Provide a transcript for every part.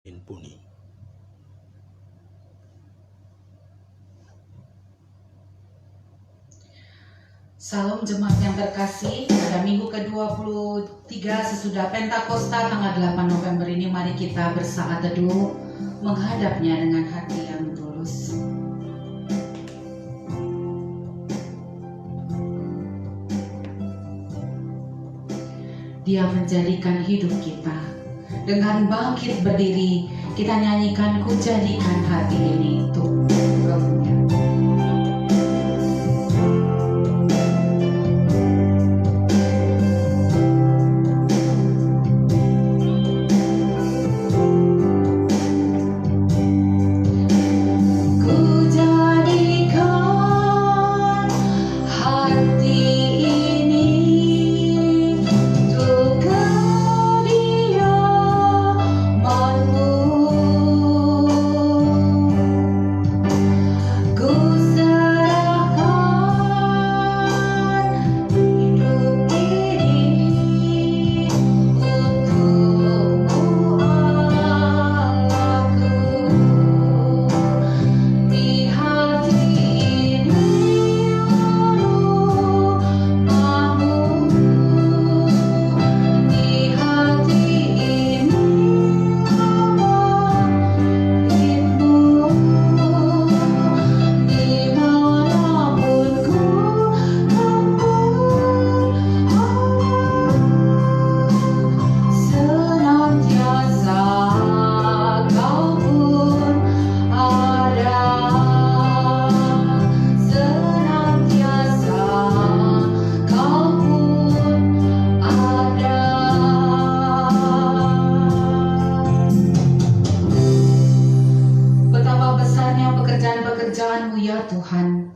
Puni. Salam jemaat yang terkasih, pada minggu ke-23 sesudah Pentakosta tanggal 8 November ini, mari kita bersaat teduh menghadapnya dengan hati yang tulus. Dia menjadikan hidup kita. Dengan bangkit berdiri, kita nyanyikan "Ku jadikan hati ini untuk Engkau." Pekerjaan-Mu ya Tuhan,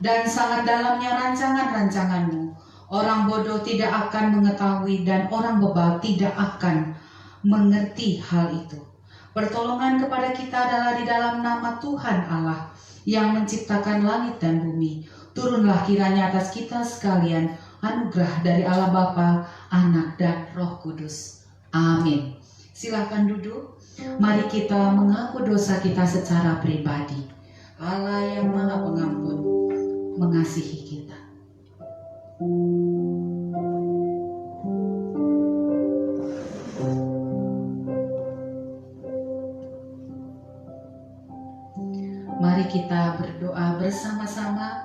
dan sangat dalamnya rancangan-rancangan-Mu. Orang bodoh tidak akan mengetahui dan orang bebal tidak akan mengerti hal itu. Pertolongan kepada kita adalah di dalam nama Tuhan Allah yang menciptakan langit dan bumi. Turunlah kiranya atas kita sekalian anugerah dari Allah Bapa, Anak dan Roh Kudus. Amin. Silakan duduk. Mari kita mengaku dosa kita secara pribadi. Allah yang Maha Pengampun mengasihi kita. Mari kita berdoa bersama-sama.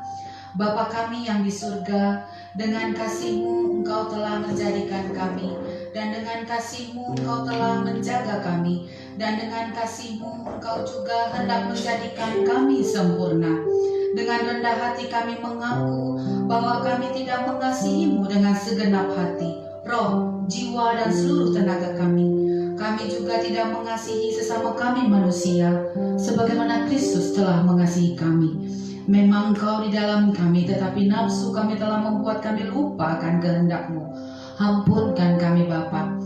Bapa kami yang di surga, dengan kasih-Mu Engkau telah menjadikan kami, dan dengan kasih-Mu Engkau telah menjaga kami, dan dengan kasih-Mu Engkau juga hendak menjadikan kami sempurna. Dengan rendah hati kami mengaku bahwa kami tidak mengasihi-Mu dengan segenap hati, roh, jiwa, dan seluruh tenaga kami. Kami juga tidak mengasihi sesama kami manusia, sebagaimana Kristus telah mengasihi kami. Memang Engkau di dalam kami, tetapi nafsu kami telah membuat kami lupa akan kehendak-Mu. Ampunkan kami Bapa,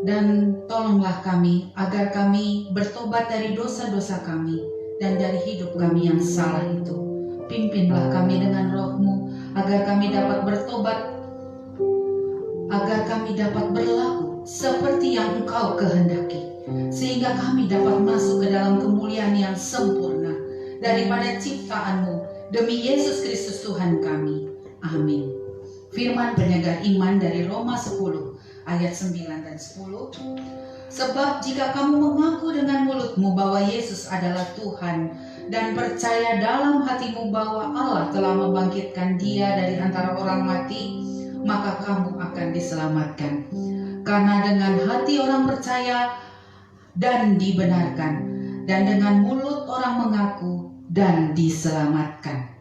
dan tolonglah kami agar kami bertobat dari dosa-dosa kami dan dari hidup kami yang salah itu. Pimpinlah kami dengan Roh-Mu agar kami dapat bertobat, agar kami dapat berlaku seperti yang Engkau kehendaki, sehingga kami dapat masuk ke dalam kemuliaan yang sempurna daripada ciptaan-Mu, demi Yesus Kristus Tuhan kami. Amin. Firman penyegar iman dari Roma 10 ayat 9 dan 10. Sebab jika kamu mengaku dengan mulutmu bahwa Yesus adalah Tuhan, dan percaya dalam hatimu bahwa Allah telah membangkitkan Dia dari antara orang mati, maka kamu akan diselamatkan. Karena dengan hati orang percaya dan dibenarkan, dan dengan mulut orang mengaku dan diselamatkan.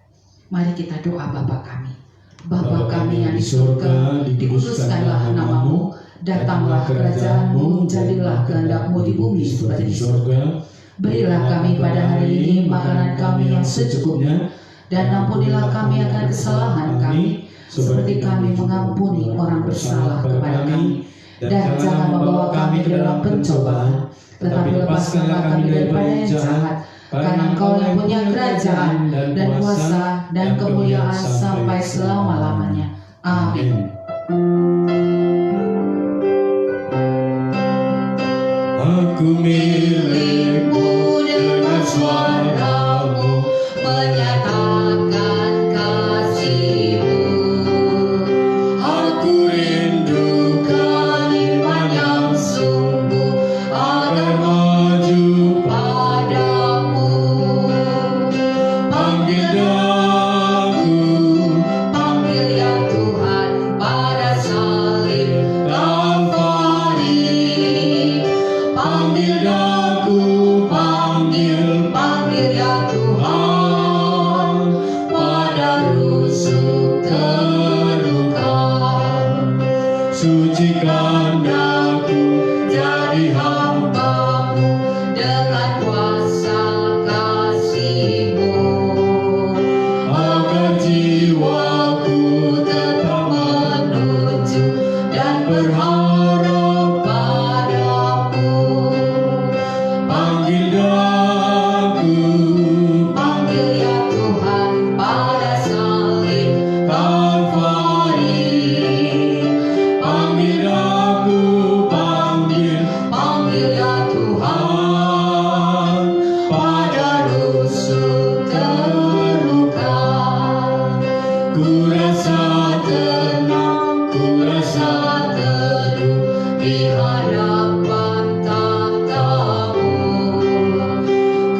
Mari kita doa. Bapa kami, Bapa kami yang di surga, dikuduskanlah nama-Mu, datanglah kerajaan-Mu, jadilah kehendak-Mu di bumi seperti di surga. Berilah kami pada hari ini makanan kami yang secukupnya, dan ampunilah kami akan kesalahan kami, seperti kami mengampuni orang bersalah kepada kami. Dan jangan membawa kami ke dalam pencobaan, tetapi lepaskanlah kami daripada yang jahat. Karena Engkau yang punya kerajaan dan kuasa dan kemuliaan sampai selama-lamanya. Amin. Aku Aku milikmu dengan suaramu menyatakan kasih-Mu. Aku rindukan iman yang sungguh agar maju padamu. Panggil aku, panggil ya Tuhan pada salib Kalvari. Panggil aku, panggil ya Tuhan pada rusuk terluka. Sucikan aku jadi hamba-Mu dengan kuasa kasih-Mu, agar jiwaku tetap menuju dan berharap padamu. Panggil aku, panggil ya Tuhan pada salib Kalvari. Panggil aku, panggil ya Tuhan pada rusuk terluka. Ku rasa tenang, ku rasa teduh di hadapan tahta-Mu.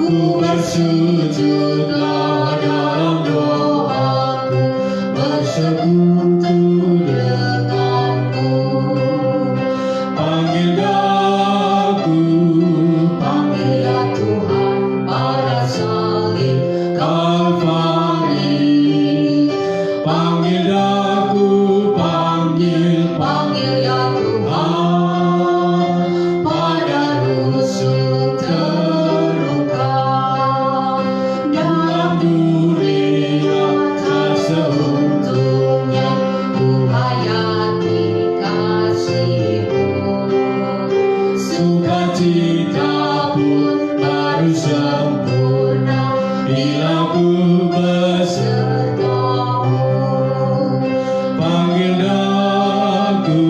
Ku bersujudlah dalam doaku, bersekutu denganmu. Panggil aku, panggil ya Tuhan pada salib Kalvari. Panggil aku, panggil ya Tuhan pada rusuk terluka. Dalam dunia tak seutuhnya ku hayati kasih-Mu. Sukacita pun baru sempurna bila ku beserta-Mu. Panggil aku,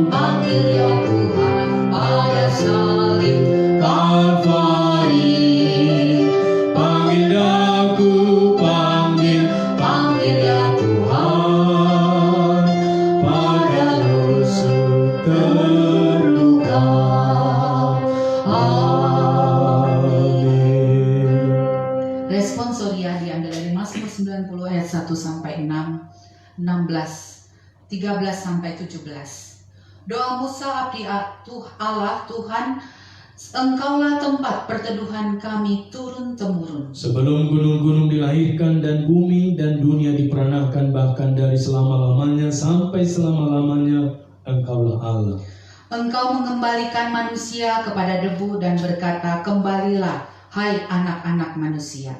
panggil ya Tuhan pada salib Kalvari. Panggil aku, panggil ya Tuhan pada rusuk terluka. Amin. Responsoria diambil dari Mazmur 90 ayat 1 sampai 6, 16, 13 sampai 17. Doa Musa abdi Allah, Tuhan, Engkaulah tempat perteduhan kami turun-temurun. Sebelum gunung-gunung dilahirkan dan bumi dan dunia diperanahkan, bahkan dari selama-lamanya sampai selama-lamanya, Engkaulah Allah. Engkau mengembalikan manusia kepada debu dan berkata, kembalilah, hai anak-anak manusia.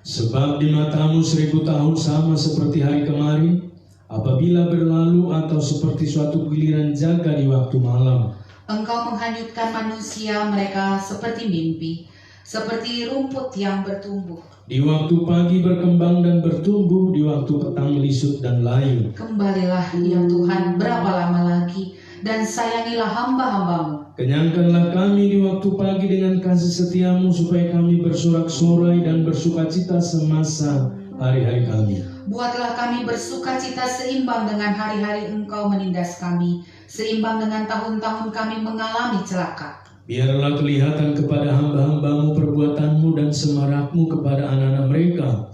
Sebab di mata-Mu 1000 tahun sama seperti hari kemarin, apabila berlalu, atau seperti suatu giliran jaga di waktu malam. Engkau menghanyutkan manusia mereka seperti mimpi, seperti rumput yang bertumbuh. Di waktu pagi berkembang dan bertumbuh, di waktu petang melisut dan layu. Kembalilah ya Tuhan, berapa lama lagi, dan sayangilah hamba-hamba-Mu. Kenyangkanlah kami di waktu pagi dengan kasih setia-Mu, supaya kami bersorak-sorai dan bersukacita semasa hari-hari kami. Buatlah kami bersukacita seimbang dengan hari-hari Engkau menindas kami, seimbang dengan tahun-tahun kami mengalami celaka. Biarlah kelihatan kepada hamba-hamba-Mu perbuatan-Mu dan semarak-Mu kepada anak-anak mereka.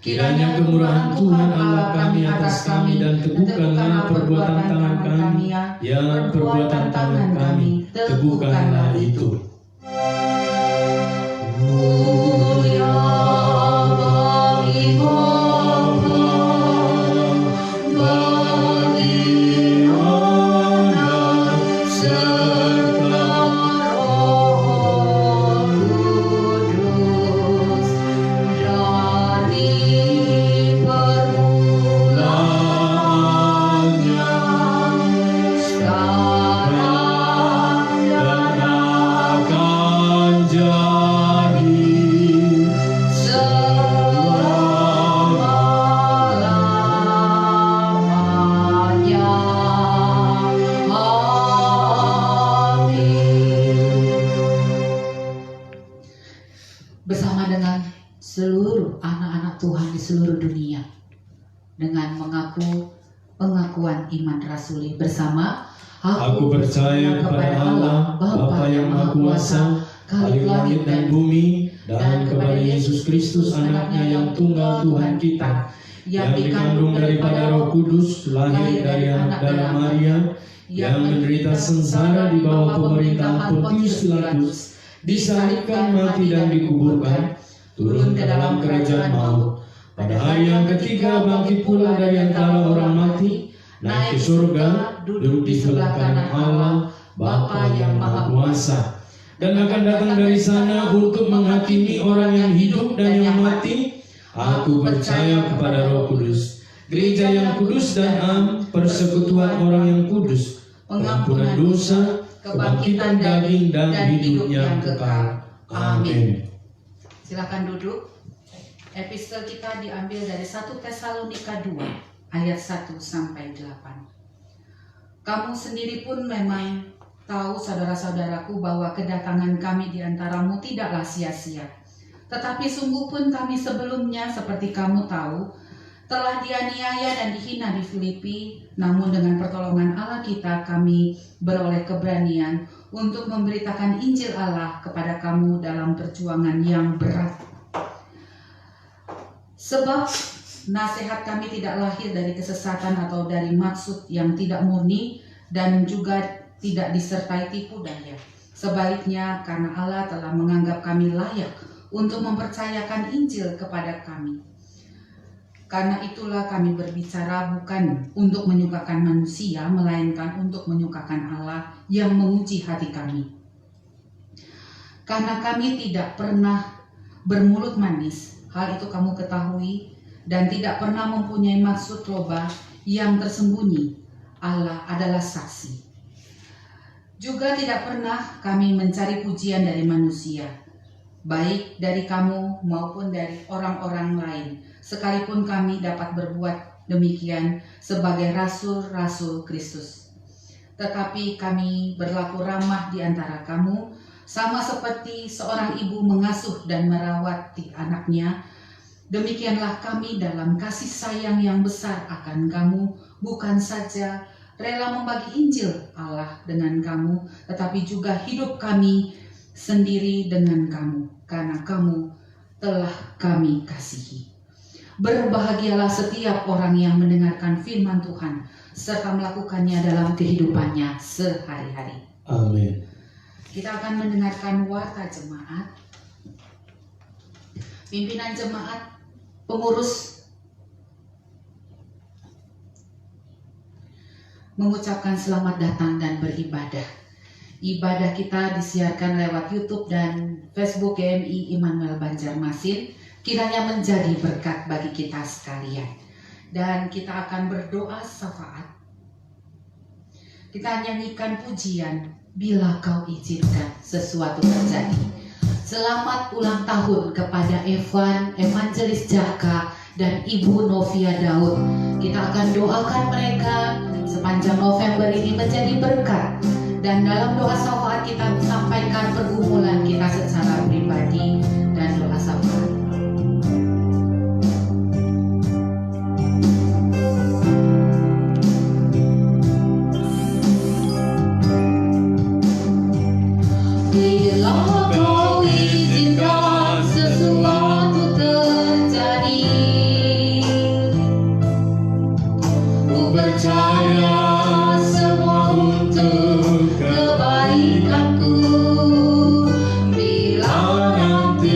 Kiranya kemurahan Tuhan Allah kami atas kami, dan teguhkanlah perbuatan tangan kami. Ya, perbuatan tangan kami, teguhkanlah itu. dengan seluruh anak-anak Tuhan di seluruh dunia dengan mengaku pengakuan iman rasuli bersama. Aku percaya kepada Allah, Bapa yang Maha Kuasa, Khalik langit dan bumi, dan kepada Yesus Kristus anaknya yang tunggal Tuhan kita, yang dikandung daripada Roh Kudus, lahir dari anak darah Maria, yang menderita sengsara di bawah pemerintahan Pontius Pilatus, disalibkan, mati dan dikuburkan, turun ke dalam kerajaan maut. Pada hari yang ketiga bangkit pula dari antara orang mati, naik ke surga, duduk di sebelah kanan Allah, Bapa yang Maha Kuasa, dan akan datang dari sana untuk menghakimi orang yang hidup dan yang mati. Aku percaya kepada Roh Kudus, gereja yang kudus dan am, persekutuan orang yang kudus, pengampunan dosa, kebangkitan daging dan hidup yang kekal. Amin. Silakan duduk. Epistel kita diambil dari 1 Tesalonika 2 ayat 1 sampai 8. Kamu sendiri pun memang tahu, saudara-saudaraku, bahwa kedatangan kami di antaramu tidaklah sia-sia. Tetapi sungguh pun kami sebelumnya, seperti kamu tahu, telah dianiaya dan dihina di Filipi. Namun dengan pertolongan Allah kita, kami beroleh keberanian untuk memberitakan Injil Allah kepada kamu dalam perjuangan yang berat. Sebab nasihat kami tidak lahir dari kesesatan atau dari maksud yang tidak murni, dan juga tidak disertai tipu daya. Sebaliknya, karena Allah telah menganggap kami layak untuk mempercayakan Injil kepada kami. Karena itulah kami berbicara bukan untuk menyukakan manusia, melainkan untuk menyukakan Allah yang menguji hati kami. Karena kami tidak pernah bermulut manis, hal itu kamu ketahui, dan tidak pernah mempunyai maksud loba yang tersembunyi. Allah adalah saksi. Juga tidak pernah kami mencari pujian dari manusia, baik dari kamu maupun dari orang-orang lain, sekalipun kami dapat berbuat demikian sebagai rasul-rasul Kristus. Tetapi kami berlaku ramah di antara kamu, sama seperti seorang ibu mengasuh dan merawati anaknya. Demikianlah kami dalam kasih sayang yang besar akan kamu, bukan saja rela membagi Injil Allah dengan kamu, tetapi juga hidup kami sendiri dengan kamu, karena kamu telah kami kasihi. Berbahagialah setiap orang yang mendengarkan firman Tuhan, serta melakukannya dalam kehidupannya sehari-hari. Amin. Kita akan mendengarkan warta jemaat. Pimpinan jemaat, pengurus mengucapkan selamat datang dan beribadah. Ibadah kita disiarkan lewat YouTube dan Facebook GMI Immanuel Banjarmasin. Kiranya menjadi berkat bagi kita sekalian. Dan kita akan berdoa syafaat. Kita nyanyikan pujian, bila kau izinkan sesuatu terjadi. Selamat ulang tahun kepada Evan, Evangelis Jaka, dan Ibu Novia Daud. Kita akan doakan mereka sepanjang November ini menjadi berkat. Dan dalam doa syafaat kita sampaikan pergumulan kita secara pribadi dan doa syafaat. Bila kau izinkan sesuatu terjadi, ku percaya semua untuk kebaikanku. Bila nanti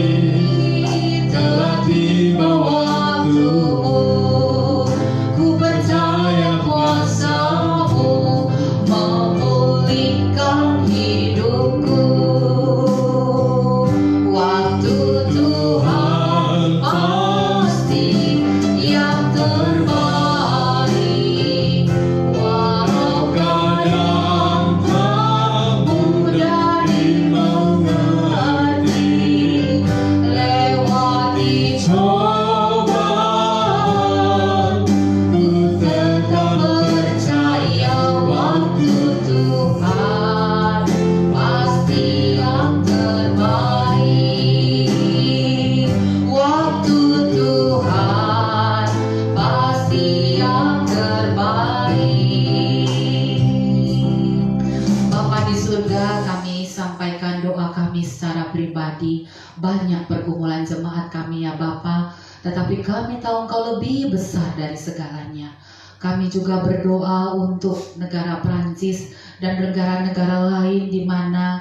dengarkan doa kami secara pribadi. Banyak pergumulan jemaat kami ya Bapa, tetapi kami tahu Engkau lebih besar dari segalanya. Kami juga berdoa untuk negara Prancis dan negara-negara lain di mana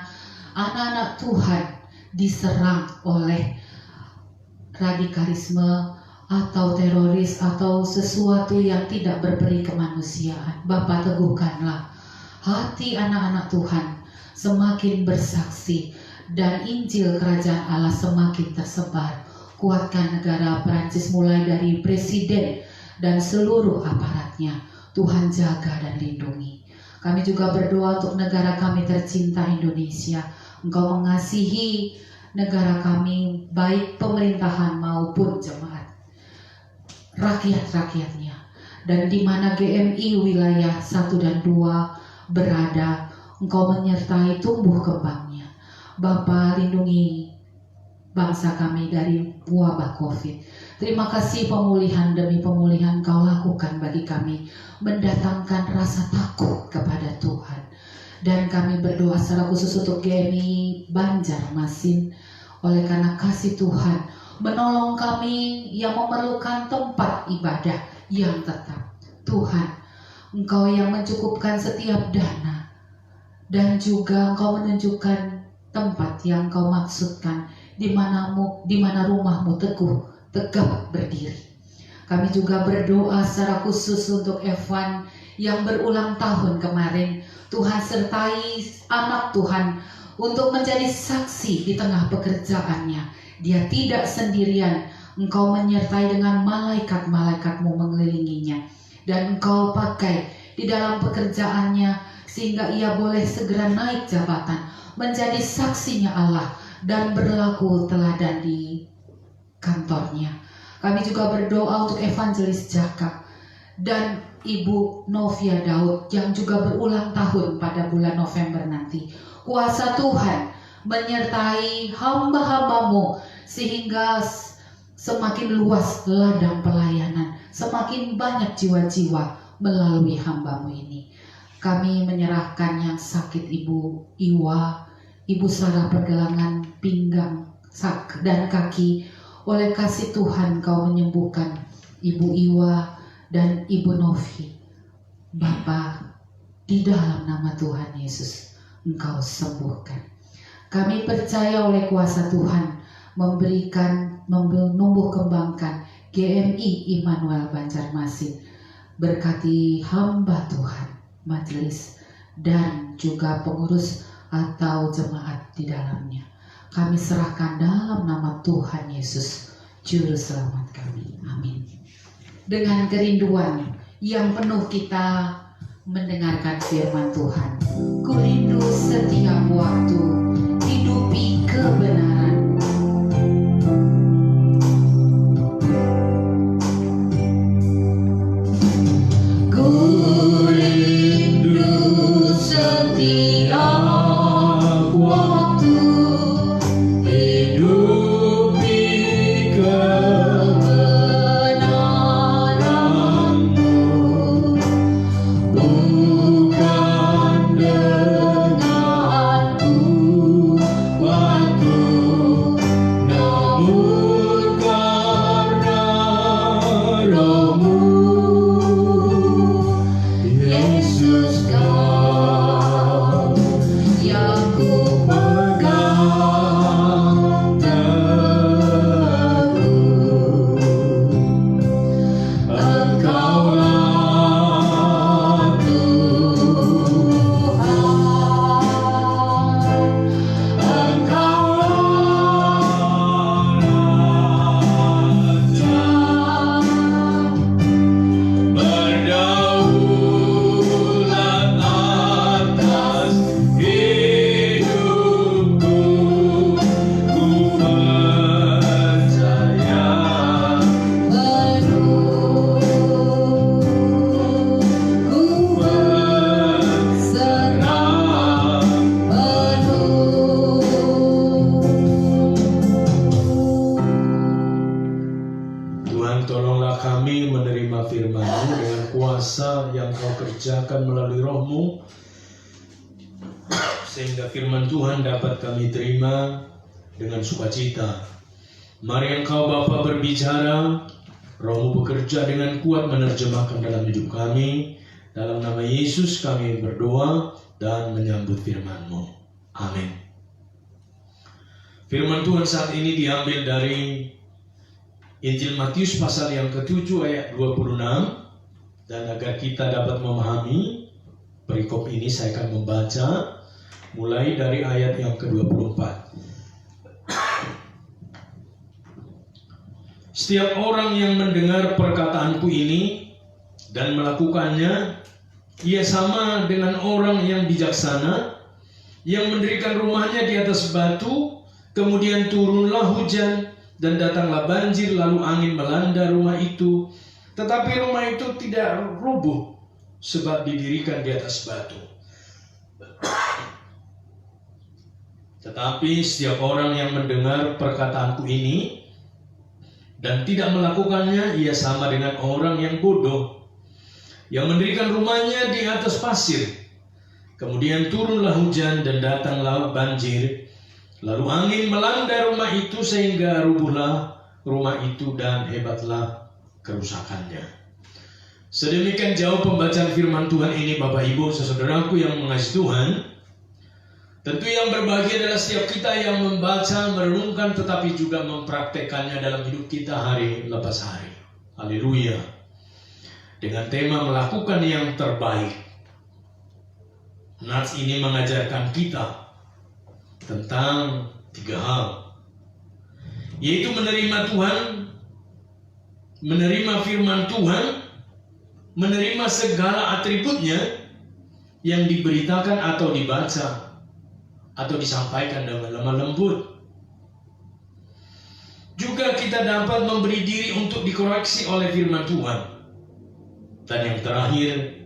anak-anak Tuhan diserang oleh radikalisme atau teroris atau sesuatu yang tidak berperi kemanusiaan. Bapa, teguhkanlah hati anak-anak Tuhan semakin bersaksi dan Injil Kerajaan Allah semakin tersebar. Kuatkan negara Perancis mulai dari presiden dan seluruh aparatnya. Tuhan jaga dan lindungi. Kami juga berdoa untuk negara kami tercinta Indonesia. Engkau mengasihi negara kami, baik pemerintahan maupun jemaat, rakyat-rakyatnya. Dan di mana GMI wilayah 1 dan 2 berada, Engkau menyertai tumbuh kembangnya. Bapa, lindungi bangsa kami dari wabah COVID. Terima kasih pemulihan demi pemulihan Engkau lakukan bagi kami, mendatangkan rasa takut kepada Tuhan. Dan kami berdoa secara khusus untuk GMI Banjarmasin, oleh karena kasih Tuhan menolong kami yang memerlukan tempat ibadah yang tetap. Tuhan, Engkau yang mencukupkan setiap dana, dan juga Engkau menunjukkan tempat yang Engkau maksudkan, di mana rumahmu tegak berdiri. Kami juga berdoa secara khusus untuk Evan yang berulang tahun kemarin. Tuhan sertai anak Tuhan untuk menjadi saksi di tengah pekerjaannya. Dia tidak sendirian. Engkau menyertai dengan malaikat-malaikatmu mengelilinginya. Dan Engkau pakai di dalam pekerjaannya sehingga ia boleh segera naik jabatan, menjadi saksinya Allah dan berlaku teladan di kantornya. Kami juga berdoa untuk Evangelis Jaka dan Ibu Novia Daud yang juga berulang tahun pada bulan November nanti. Kuasa Tuhan menyertai hamba-hambamu sehingga semakin luas ladang pelayanan, semakin banyak jiwa-jiwa melalui hambamu ini. Kami menyerahkan yang sakit Ibu Iwa, Ibu Sarah pergelangan pinggang dan kaki. Oleh kasih Tuhan Kau menyembuhkan Ibu Iwa dan Ibu Novi. Bapa, di dalam nama Tuhan Yesus Engkau sembuhkan. Kami percaya oleh kuasa Tuhan menumbuh kembangkan GMI Immanuel Banjarmasin. Berkati hamba Tuhan, majelis, dan juga pengurus atau jemaat di dalamnya. Kami serahkan dalam nama Tuhan Yesus, Juru Selamat kami. Amin. Dengan kerinduan yang penuh kita mendengarkan firman Tuhan. Ku rindu setiap waktu hidupi kebenaran. Ku rindu setiap waktu hidupi kebenaran-Mu, bukan dengan kuatku, namun karena Roh-Mu. Yesus, Kau yang ku pegang teguh. Engkaulah Tuhan, Engkaulah Raja, berdaulat atas hidupku. Ku percaya penuh, ku berserah penuh. Tuhan, tolonglah kami menerima firman-Mu dengan kuasa yang Kau kerjakan melalui Roh-Mu, sehingga firman Tuhan dapat kami terima dengan sukacita. Mari Engkau Bapa berbicara, Roh-Mu bekerja dengan kuat menerjemahkan dalam hidup kami. Dalam nama Yesus kami berdoa dan menyambut firman-Mu. Amin. Firman Tuhan saat ini diambil dari Injil Matius pasal yang ke-7 ayat 26. Dan agar kita dapat memahami perikop ini, saya akan membaca mulai dari ayat yang ke-24. Setiap orang yang mendengar perkataanku ini dan melakukannya, ia sama dengan orang yang bijaksana yang mendirikan rumahnya di atas batu. Kemudian turunlah hujan dan datanglah banjir, lalu angin melanda rumah itu. Tetapi rumah itu tidak rubuh sebab didirikan di atas batu. Tetapi setiap orang yang mendengar perkataanku ini dan tidak melakukannya, ia sama dengan orang yang bodoh yang mendirikan rumahnya di atas pasir. Kemudian turunlah hujan dan datanglah banjir, lalu angin melanda rumah itu sehingga rubuhlah rumah itu dan hebatlah kerusakannya. Sedemikian jauh pembacaan firman Tuhan ini, Bapak Ibu, saudaraku yang mengasihi Tuhan. Tentu yang berbahagia adalah setiap kita yang membaca, merenungkan, tetapi juga mempraktekannya dalam hidup kita hari lepas hari. Haleluya. Dengan tema melakukan yang terbaik. Nats ini mengajarkan kita tentang 3 hal, yaitu menerima Tuhan, menerima firman Tuhan, menerima segala atributnya yang diberitakan atau dibaca atau disampaikan dengan lemah lembut. Juga kita dapat memberi diri untuk dikoreksi oleh firman Tuhan. Dan yang terakhir,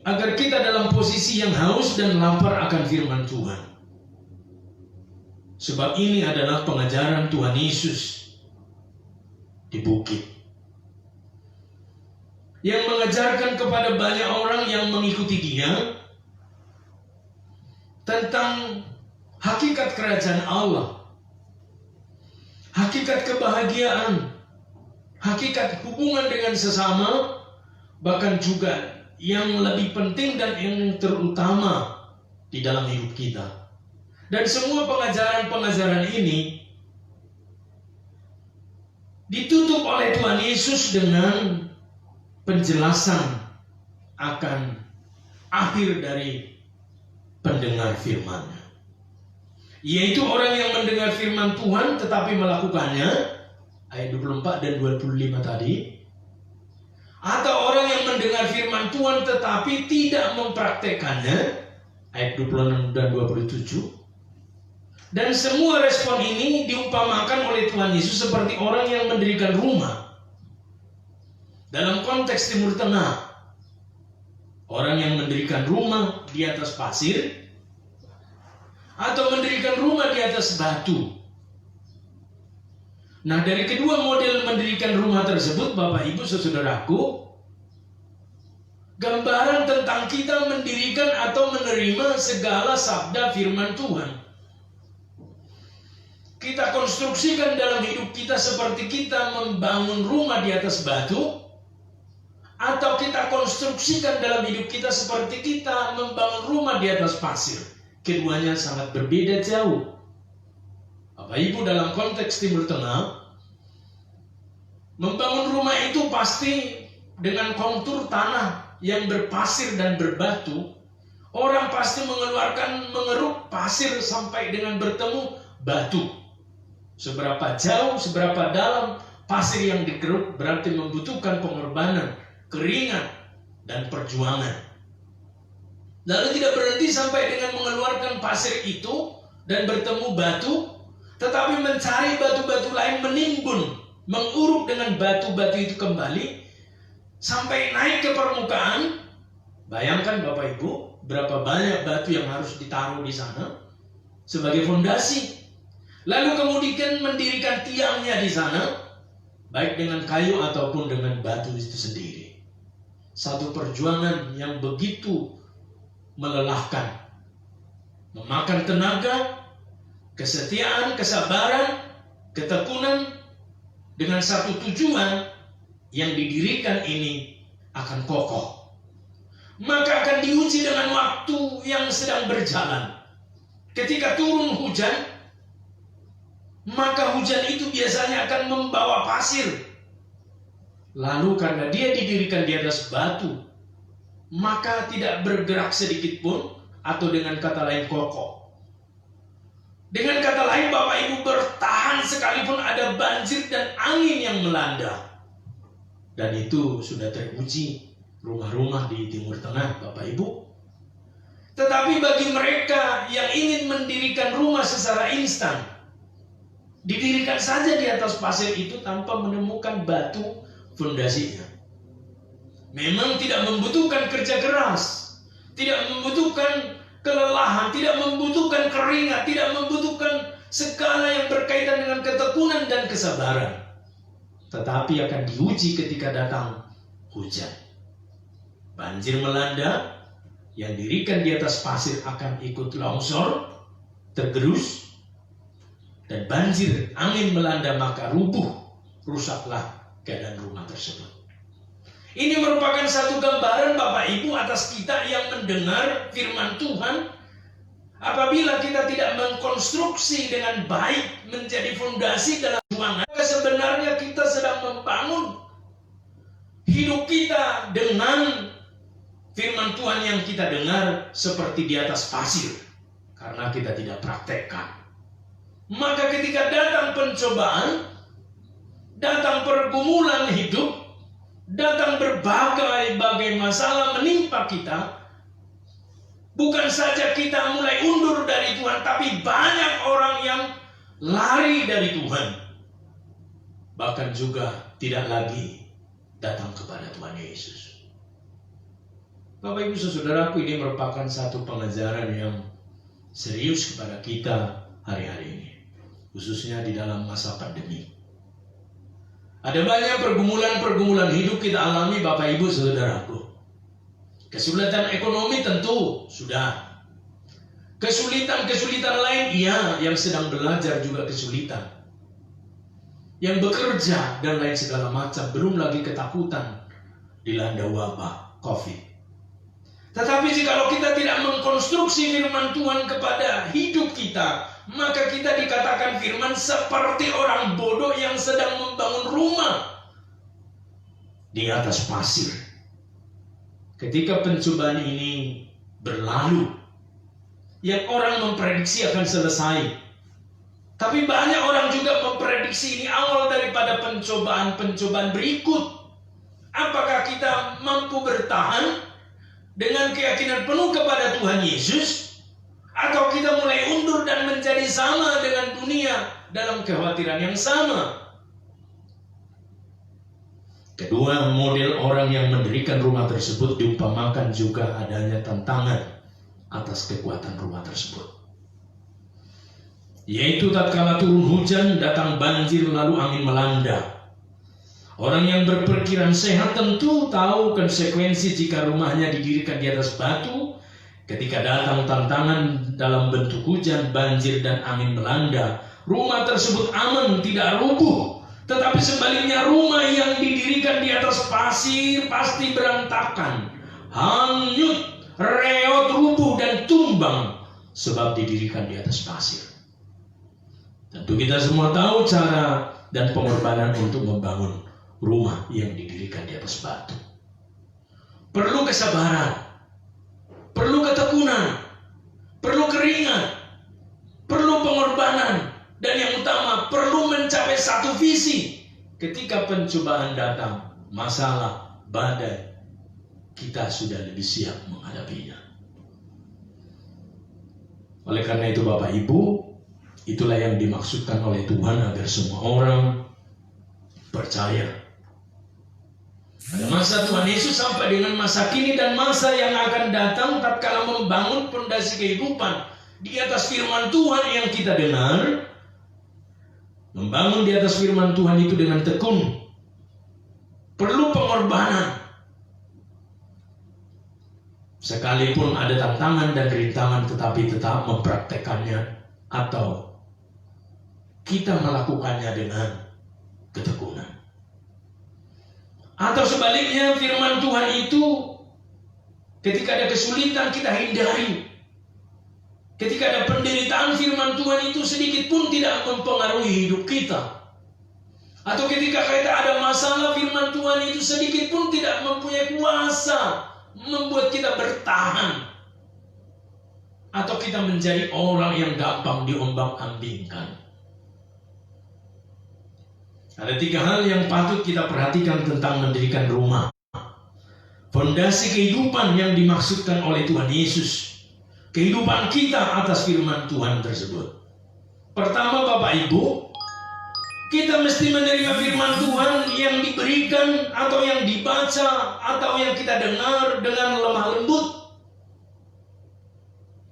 agar kita dalam posisi yang haus dan lapar akan firman Tuhan. Sebab ini adalah pengajaran Tuhan Yesus di bukit, yang mengajarkan kepada banyak orang yang mengikuti Dia tentang hakikat kerajaan Allah, hakikat kebahagiaan, hakikat hubungan dengan sesama, bahkan juga yang lebih penting dan yang terutama di dalam hidup kita. Dan semua pengajaran-pengajaran ini ditutup oleh Tuhan Yesus dengan penjelasan akan akhir dari pendengar firman-Nya, yaitu orang yang mendengar firman Tuhan tetapi melakukannya, ayat 24 dan 25 tadi, atau orang yang mendengar firman Tuhan tetapi tidak mempraktekannya, ayat 26 dan 27. Dan semua respon ini diumpamakan oleh Tuhan Yesus seperti orang yang mendirikan rumah. Dalam konteks Timur Tengah, orang yang mendirikan rumah di atas pasir atau mendirikan rumah di atas batu. Nah, dari kedua model mendirikan rumah tersebut, Bapak Ibu saudaraku, gambaran tentang kita mendirikan atau menerima segala sabda firman Tuhan. Kita konstruksikan dalam hidup kita seperti kita membangun rumah di atas batu, atau kita konstruksikan dalam hidup kita seperti kita membangun rumah di atas pasir. Keduanya sangat berbeda jauh. Bapak Ibu, dalam konteks Timur Tengah, membangun rumah itu pasti dengan kontur tanah yang berpasir dan berbatu. Orang pasti mengeruk pasir sampai dengan bertemu batu. Seberapa jauh, seberapa dalam pasir yang digeruk berarti membutuhkan pengorbanan, keringat, dan perjuangan. Lalu tidak berhenti sampai dengan mengeluarkan pasir itu dan bertemu batu, tetapi mencari batu-batu lain, menimbun, menguruk dengan batu-batu itu kembali sampai naik ke permukaan. Bayangkan Bapak Ibu, berapa banyak batu yang harus ditaruh di sana sebagai fondasi. Lalu kemudian mendirikan tiangnya di sana, baik dengan kayu ataupun dengan batu itu sendiri. Satu perjuangan yang begitu melelahkan, memakan tenaga, kesetiaan, kesabaran, ketekunan dengan satu tujuan yang didirikan ini akan kokoh. Maka akan diuji dengan waktu yang sedang berjalan. Ketika turun hujan, maka hujan itu biasanya akan membawa pasir. Lalu karena dia didirikan di atas batu, maka tidak bergerak sedikit pun, atau dengan kata lain kokoh. Dengan kata lain, Bapak Ibu, bertahan sekalipun ada banjir dan angin yang melanda. Dan itu sudah teruji rumah-rumah di Timur Tengah, Bapak Ibu. Tetapi bagi mereka yang ingin mendirikan rumah secara instan, didirikan saja di atas pasir itu tanpa menemukan batu fondasinya. Memang tidak membutuhkan kerja keras, tidak membutuhkan kelelahan, tidak membutuhkan keringat, tidak membutuhkan segala yang berkaitan dengan ketekunan dan kesabaran. Tetapi akan diuji ketika datang hujan. Banjir melanda, yang dirikan di atas pasir akan ikut longsor, tergerus, dan banjir angin melanda maka rubuh, rusaklah keadaan rumah tersebut. Ini merupakan satu gambaran Bapak Ibu atas kita yang mendengar firman Tuhan. Apabila kita tidak mengkonstruksi dengan baik menjadi fondasi dalam ruangan, sebenarnya kita sedang membangun hidup kita dengan firman Tuhan yang kita dengar seperti di atas pasir, karena kita tidak praktekkan. Maka ketika datang pencobaan, datang pergumulan hidup, datang berbagai masalah menimpa kita, bukan saja kita mulai undur dari Tuhan, tapi banyak orang yang lari dari Tuhan, bahkan juga tidak lagi datang kepada Tuhan Yesus. Bapak Ibu saudaraku, ini merupakan satu pengajaran yang serius kepada kita hari-hari ini, khususnya di dalam masa pandemi. Ada banyak pergumulan-pergumulan hidup kita alami Bapak Ibu saudaraku. Kesulitan ekonomi tentu sudah. Kesulitan-kesulitan lain, iya, yang sedang belajar juga kesulitan. Yang bekerja dan lain segala macam, belum lagi ketakutan dilanda wabah COVID. Tetapi jikalau kita tidak mengkonstruksi firman Tuhan kepada hidup kita, maka kita dikatakan firman seperti orang bodoh yang sedang membangun rumah di atas pasir. Ketika pencobaan ini berlalu, yang orang memprediksi akan selesai, tapi banyak orang juga memprediksi ini awal daripada pencobaan-pencobaan berikut. Apakah kita mampu bertahan dengan keyakinan penuh kepada Tuhan Yesus, atau kita mulai undur dan menjadi sama dengan dunia dalam kekhawatiran yang sama? Kedua model orang yang mendirikan rumah tersebut diumpamakan juga adanya tantangan atas kekuatan rumah tersebut. Yaitu tatkala turun hujan, datang banjir, lalu angin melanda. Orang yang berpikiran sehat tentu tahu konsekuensi jika rumahnya didirikan di atas batu. Ketika datang tantangan dalam bentuk hujan, banjir, dan angin melanda, rumah tersebut aman, tidak rubuh. Tetapi sebaliknya, rumah yang didirikan di atas pasir pasti berantakan, hanyut, reot, rubuh, dan tumbang, sebab didirikan di atas pasir. Tentu kita semua tahu cara dan pengorbanan untuk membangun rumah yang didirikan di atas batu. Perlu kesabaran, perlu ketekunan, perlu keringat, perlu pengorbanan, dan yang utama perlu mencapai satu visi. Ketika pencobaan datang, masalah, badai, kita sudah lebih siap menghadapinya. Oleh karena itu Bapak Ibu, itulah yang dimaksudkan oleh Tuhan agar semua orang percaya. Pada masa Tuhan Yesus sampai dengan masa kini dan masa yang akan datang, tatkala membangun fondasi kehidupan di atas firman Tuhan yang kita dengar, membangun di atas firman Tuhan itu dengan tekun, perlu pengorbanan. Sekalipun ada tantangan dan rintangan, tetapi tetap mempraktekannya, atau kita melakukannya dengan ketekunan. Atau sebaliknya, firman Tuhan itu ketika ada kesulitan kita hindari. Ketika ada penderitaan, firman Tuhan itu sedikit pun tidak mempengaruhi hidup kita. Atau ketika kita ada masalah, firman Tuhan itu sedikit pun tidak mempunyai kuasa membuat kita bertahan. Atau kita menjadi orang yang gampang diombang-ambingkan. Ada 3 hal yang patut kita perhatikan tentang mendirikan rumah. Fondasi kehidupan yang dimaksudkan oleh Tuhan Yesus. Kehidupan kita atas firman Tuhan tersebut. Pertama, Bapak Ibu, kita mesti menerima firman Tuhan yang diberikan atau yang dibaca atau yang kita dengar dengan lemah lembut.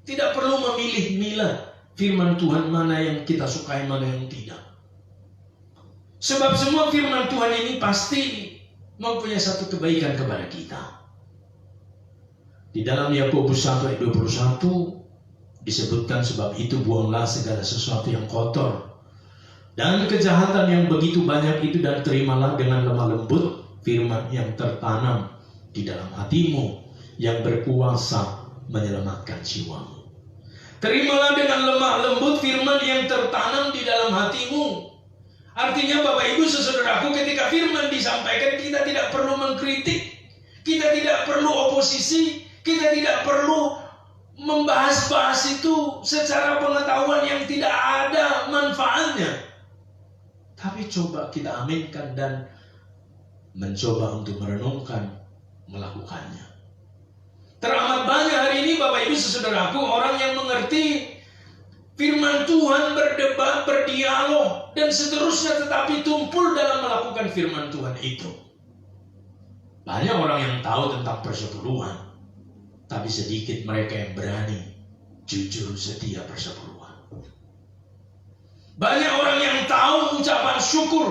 Tidak perlu memilih-milah firman Tuhan mana yang kita sukai, mana yang tidak. Sebab semua firman Tuhan ini pasti mempunyai satu kebaikan kepada kita. Di dalam Yakobus 1 ayat 21 disebutkan, sebab itu buanglah segala sesuatu yang kotor dan kejahatan yang begitu banyak itu, dan terimalah dengan lemah lembut firman yang tertanam di dalam hatimu, yang berkuasa menyelamatkan jiwamu. Terimalah dengan lemah lembut firman yang tertanam di dalam hatimu. Artinya Bapak Ibu saudaraku, ketika firman disampaikan, kita tidak perlu mengkritik, kita tidak perlu oposisi, kita tidak perlu membahas-bahas itu secara pengetahuan yang tidak ada manfaatnya. Tapi coba kita aminkan dan mencoba untuk merenungkan, melakukannya. Teramat banyak hari ini Bapak Ibu saudaraku orang yang mengerti firman Tuhan, berdebat, berdialog, dan seterusnya, tetapi tumpul dalam melakukan firman Tuhan itu. Banyak orang yang tahu tentang persepuluhan, tapi sedikit mereka yang berani jujur setia persepuluhan. Banyak orang yang tahu ucapan syukur,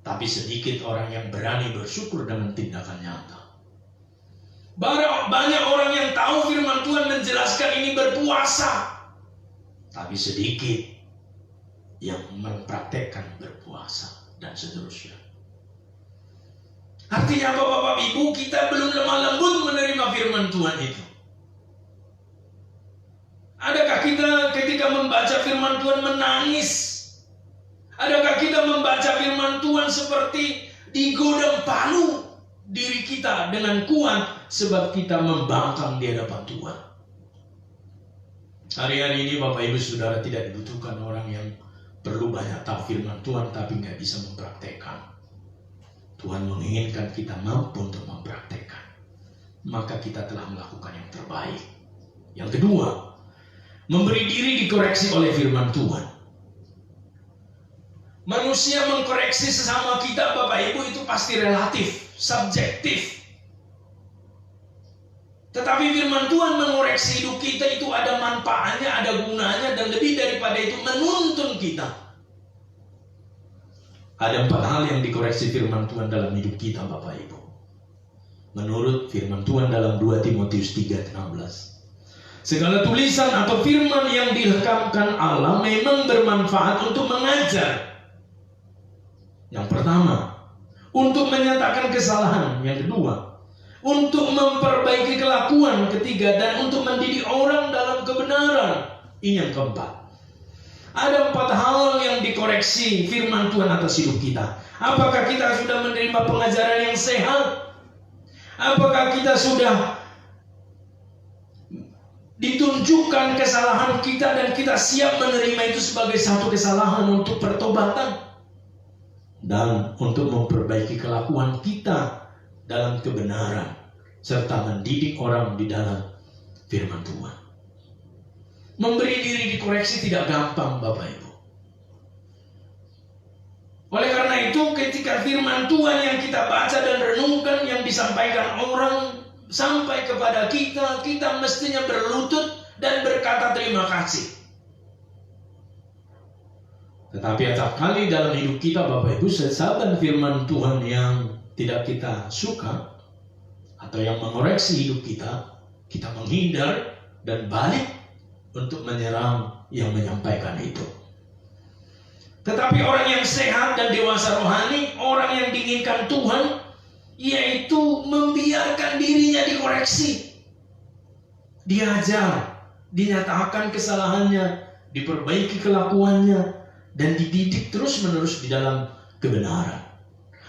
tapi sedikit orang yang berani bersyukur dengan tindakan nyata. Banyak orang yang tahu firman Tuhan menjelaskan ini berpuasa, tapi sedikit yang mempraktekkan berpuasa dan seterusnya. Artinya apa Bapak Ibu? Kita belum lemah lembut menerima firman Tuhan itu. Adakah kita ketika membaca firman Tuhan menangis? Adakah kita membaca firman Tuhan seperti digodam palu diri kita dengan kuat sebab kita membangkang di hadapan Tuhan? Hari-hari ini Bapak Ibu Saudara tidak dibutuhkan orang yang perlu banyak tahu firman Tuhan tapi nggak bisa mempraktekkan. Tuhan menginginkan kita mampu untuk mempraktekkan. Maka kita telah melakukan yang terbaik. Yang kedua, memberi diri dikoreksi oleh firman Tuhan. Manusia mengkoreksi sesama kita Bapak Ibu itu pasti relatif, subjektif. Tetapi firman Tuhan mengoreksi hidup kita itu ada manfaatnya, ada gunanya, dan lebih daripada itu menuntun kita. Ada 4 hal yang dikoreksi firman Tuhan dalam hidup kita Bapak Ibu. Menurut firman Tuhan dalam 2 Timotius 3:16. Segala tulisan atau firman yang direkamkan Allah memang bermanfaat untuk mengajar. Yang pertama, untuk menyatakan kesalahan. Yang kedua, untuk memperbaiki kelakuan. Ketiga, dan untuk mendidik orang dalam kebenaran. Ini yang keempat. Ada 4 hal yang dikoreksi firman Tuhan atas hidup kita. Apakah kita sudah menerima pengajaran yang sehat? Apakah kita sudah ditunjukkan kesalahan kita dan kita siap menerima itu sebagai satu kesalahan untuk pertobatan? Dan untuk memperbaiki kelakuan kita dalam kebenaran, serta mendidik orang di dalam firman Tuhan. Memberi diri dikoreksi tidak gampang Bapak Ibu. Oleh karena itu ketika firman Tuhan yang kita baca dan renungkan, yang disampaikan orang sampai kepada kita, kita mestinya berlutut dan berkata terima kasih. Tetapi acap kali dalam hidup kita Bapak Ibu, sesaban firman Tuhan yang tidak kita suka atau yang mengoreksi hidup kita, kita menghindar dan balik untuk menyerang yang menyampaikan itu. Tetapi orang yang sehat dan dewasa rohani, orang yang diinginkan Tuhan, yaitu membiarkan dirinya dikoreksi, diajar, dinyatakan kesalahannya, diperbaiki kelakuannya, dan dididik terus-menerus di dalam kebenaran.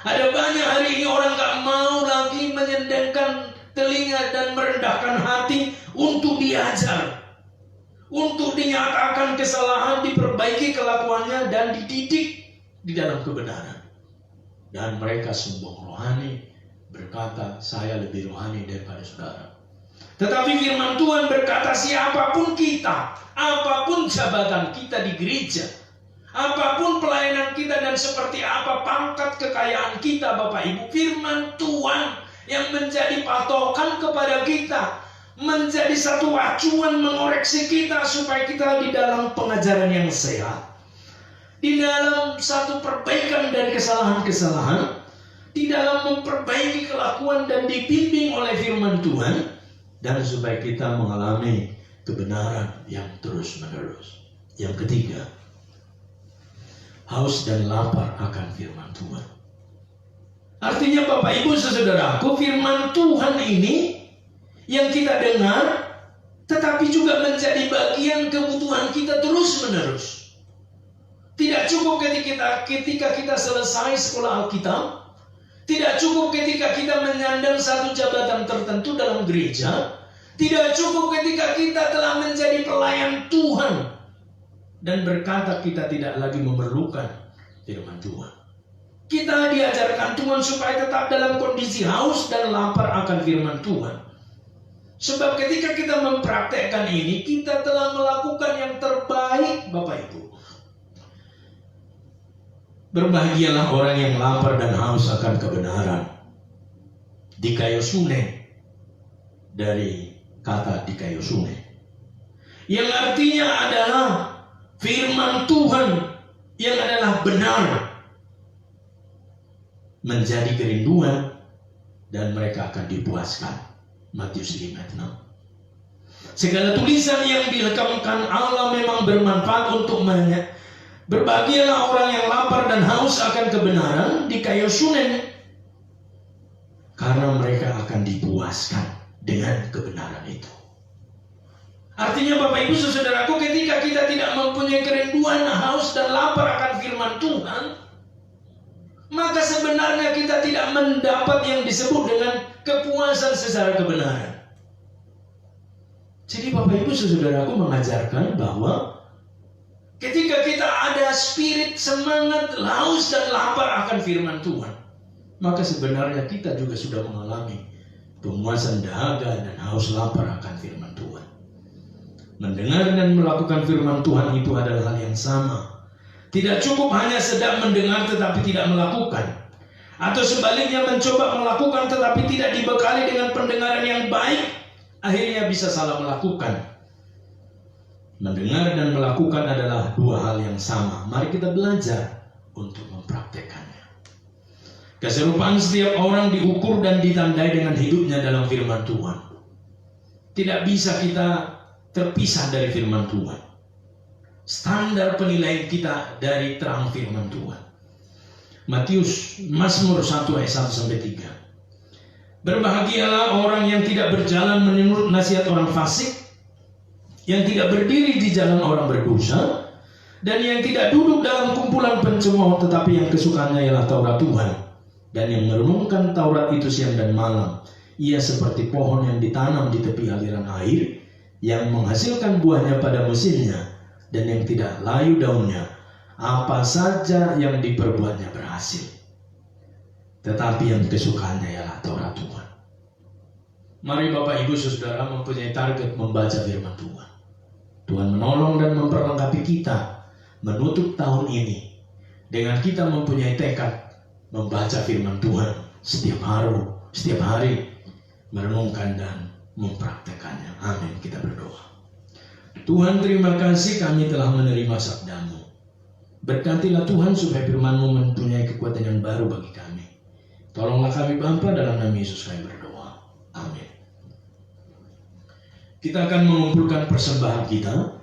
Ada banyak hari ini orang gak mau lagi menyendengkan telinga dan merendahkan hati untuk diajar, untuk dinyatakan kesalahan, diperbaiki kelakuannya, dan dididik di dalam kebenaran. Dan mereka sombong rohani, berkata, saya lebih rohani daripada saudara. Tetapi firman Tuhan berkata, siapapun kita, apapun jabatan kita di gereja, apapun pelayanan kita, dan seperti apa pangkat kekayaan kita, Bapak Ibu, firman Tuhan yang menjadi patokan kepada kita, menjadi satu acuan mengoreksi kita supaya kita di dalam pengajaran yang sehat, di dalam satu perbaikan dari kesalahan-kesalahan, di dalam memperbaiki kelakuan dan dibimbing oleh firman Tuhan, dan supaya kita mengalami kebenaran yang terus-menerus. Yang ketiga, haus dan lapar akan firman Tuhan. Artinya Bapak Ibu saudaraku, firman Tuhan ini yang kita dengar, tetapi juga menjadi bagian kebutuhan kita terus-menerus. Tidak cukup ketika kita selesai sekolah Alkitab, tidak cukup ketika kita menyandang satu jabatan tertentu dalam gereja, tidak cukup ketika kita telah menjadi pelayan Tuhan dan berkata kita tidak lagi memerlukan firman Tuhan. Kita diajarkan Tuhan supaya tetap dalam kondisi haus dan lapar akan firman Tuhan. Sebab ketika kita mempraktekkan ini, kita telah melakukan yang terbaik, Bapak Ibu. Berbahagialah orang yang lapar dan haus akan kebenaran. Dikaiosune, dari kata dikaiosune, yang artinya adalah firman Tuhan yang adalah benar, menjadi kerinduan, dan mereka akan dipuaskan. Matius 5:6. Segala tulisan yang direkamkan Allah memang bermanfaat untuk berbahagialah orang yang lapar dan haus akan kebenaran, dikaiosune, karena mereka akan dipuaskan dengan kebenaran itu. Artinya Bapak Ibu saudaraku, ketika kita tidak mempunyai kerinduan, haus dan lapar akan firman Tuhan, maka sebenarnya kita tidak mendapat yang disebut dengan kepuasan secara kebenaran. Jadi Bapak Ibu saudaraku mengajarkan bahwa ketika kita ada spirit, semangat, haus dan lapar akan firman Tuhan, maka sebenarnya kita juga sudah mengalami pemuasan dahaga dan haus lapar akan firman Tuhan. Mendengar dan melakukan firman Tuhan itu adalah hal yang sama. Tidak cukup hanya sedang mendengar tetapi tidak melakukan, atau sebaliknya mencoba melakukan tetapi tidak dibekali dengan pendengaran yang baik, akhirnya bisa salah melakukan. Mendengar dan melakukan adalah dua hal yang sama. Mari kita belajar untuk mempraktekannya. Keserupaan setiap orang diukur dan ditandai dengan hidupnya dalam firman Tuhan. Tidak bisa kita terpisah dari firman Tuhan. Standar penilaian kita dari terang firman Tuhan. Mazmur 1 ayat 1-3. Berbahagialah orang yang tidak berjalan menurut nasihat orang fasik, yang tidak berdiri di jalan orang berdosa, dan yang tidak duduk dalam kumpulan pencemooh, tetapi yang kesukaannya ialah Taurat Tuhan, dan yang merenungkan Taurat itu siang dan malam. Ia seperti pohon yang ditanam di tepi aliran air, yang menghasilkan buahnya pada musimnya, dan yang tidak layu daunnya. Apa saja yang diperbuatnya berhasil. Tetapi yang kesukaannya ialah Taurat Tuhan. Mari Bapak Ibu saudara mempunyai target membaca firman Tuhan. Tuhan menolong dan memperlengkapi kita menutup tahun ini dengan kita mempunyai tekad membaca firman Tuhan setiap hari, merenungkan dan mempraktekannya. Amin. Kita berdoa. Tuhan, terima kasih kami telah menerima sabda-Mu. Berkatilah Tuhan supaya firman-Mu mempunyai kekuatan yang baru bagi kami. Tolonglah kami Bapa, dalam nama Yesus kami berdoa. Amin. Kita akan mengumpulkan persembahan kita.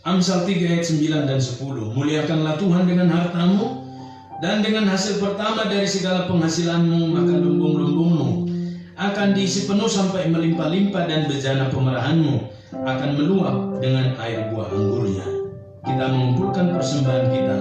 Amsal 3 ayat 9 dan 10. Muliakanlah Tuhan dengan hartamu dan dengan hasil pertama dari segala penghasilanmu, maka lumbung-lumbungmu akan diisi penuh sampai melimpah-limpah dan bejana pemerahanmu akan meluap dengan air buah anggurnya. Kita mengumpulkan persembahan kita.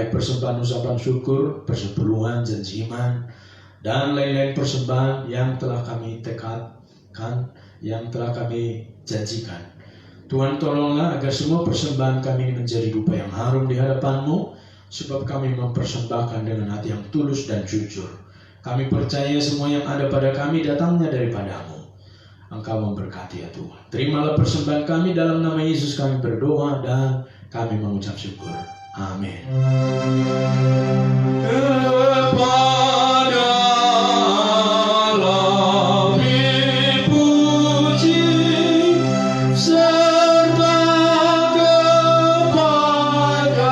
Persembahan ucapan syukur, persepuluhan, janjiman, dan lain-lain persembahan yang telah kami tekadkan, yang telah kami janjikan. Tuhan, tolonglah agar semua persembahan kami menjadi dupa yang harum di hadapan-Mu, sebab kami mempersembahkan dengan hati yang tulus dan jujur. Kami percaya semua yang ada pada kami datangnya daripada-Mu. Engkau memberkati ya Tuhan. Terimalah persembahan kami, dalam nama Yesus kami berdoa dan kami mengucap syukur. Amin. Kepada Allah dipuji, serta kepada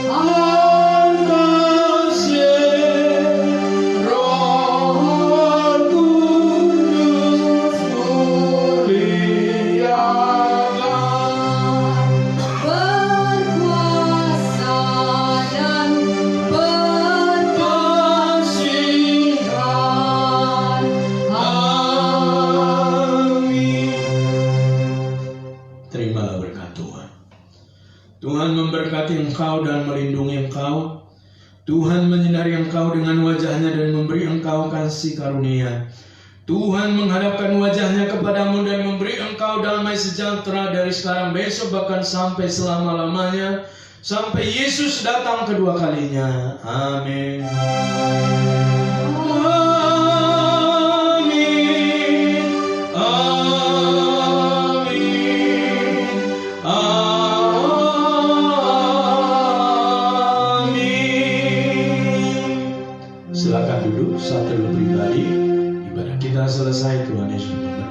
Al-Masih Roh Kudus Tuhan memberkati engkau dan melindungi engkau. Tuhan menyinari engkau dengan wajahnya dan memberi engkau kasih karunia. Tuhan menghadapkan wajahnya kepadamu dan memberi engkau damai sejahtera dari sekarang, besok, bahkan sampai selama-lamanya, sampai Yesus datang kedua kalinya. Amin. Amin. sesuatu yang pribadi. Ibadah kita selesai, Tuhan Yesus memberkati.